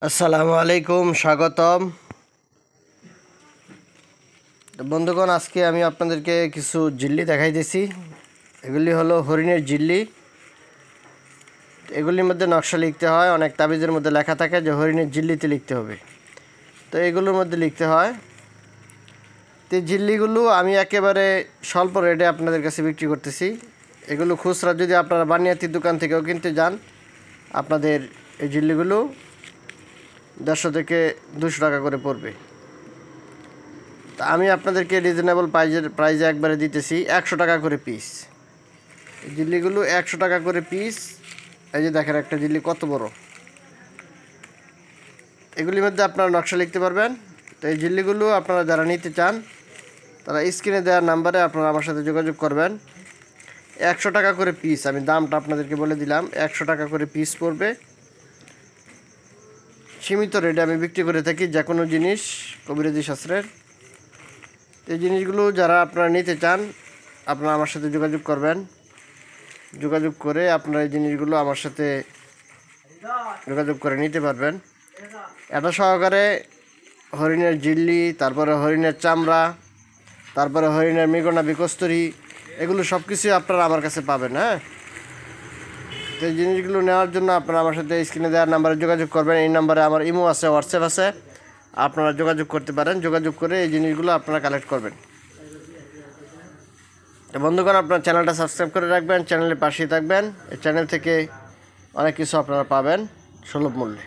আসসালামু আলাইকুম, স্বাগতম। বন্ধুগণ, আজকে আমি আপনাদেরকে কিছু জিল্লি দেখাইতেছি। এগুলি হলো হরিণের জিল্লি। এগুলির মধ্যে নকশা লিখতে হয়। অনেক তাবিজের মধ্যে লেখা থাকে যে হরিণের জিল্লিতে লিখতে হবে, তো এগুলোর মধ্যে লিখতে হয়। তো এই জিল্লিগুলো আমি একেবারে স্বল্প রেটে আপনাদের কাছে বিক্রি করতেছি। এগুলো খুচরা যদি আপনারা বানিয়াতির দোকান থেকেও কিনতে যান, আপনাদের এই জিল্লিগুলো 150 থেকে 200 টাকা করে পড়বে। তা আমি আপনাদেরকে রিজনেবল প্রাইজে একবারে দিতেছি 100 টাকা করে পিস। এই জিল্লিগুলো 100 টাকা করে পিস। এই যে দেখেন একটা জিল্লি কত বড়। এগুলির মধ্যে আপনারা নকশা লিখতে পারবেন। তো এই জিল্লিগুলো আপনারা যারা নিতে চান তারা স্ক্রিনে দেওয়া নাম্বারে আপনারা আমার সাথে যোগাযোগ করবেন। 100 টাকা করে পিস, আমি দামটা আপনাদেরকে বলে দিলাম। 100 টাকা করে পিস পড়বে। সীমিত রেটে আমি বিক্রি করে থাকি যে কোনো জিনিস কবিরাজি শাস্ত্রের। এই জিনিসগুলো যারা আপনারা নিতে চান আপনারা আমার সাথে যোগাযোগ করবেন। যোগাযোগ করে আপনারা এই জিনিসগুলো আমার সাথে যোগাযোগ করে নিতে পারবেন। এটা সহকারে হরিণের জিল্লি, তারপরে হরিণের চামড়া, তারপরে হরিণের মৃগনাভি কস্তুরী, এগুলো সব কিছুই আপনারা আমার কাছে পাবেন। হ্যাঁ, তো এই জিনিসগুলো নেওয়ার জন্য আপনারা আমার সাথে স্ক্রিনে দেওয়ার নাম্বারে যোগাযোগ করবেন। এই নাম্বারে আমার ইমো আছে, হোয়াটসঅ্যাপ আছে, আপনারা যোগাযোগ করতে পারেন। যোগাযোগ করে এই জিনিসগুলো আপনারা কালেক্ট করবেন। তো বন্ধুগণ, আপনার চ্যানেলটা সাবস্ক্রাইব করে রাখবেন, চ্যানেলের পাশেই থাকবেন। এই চ্যানেল থেকে অনেক কিছু আপনারা পাবেন সুলভ মূল্যে।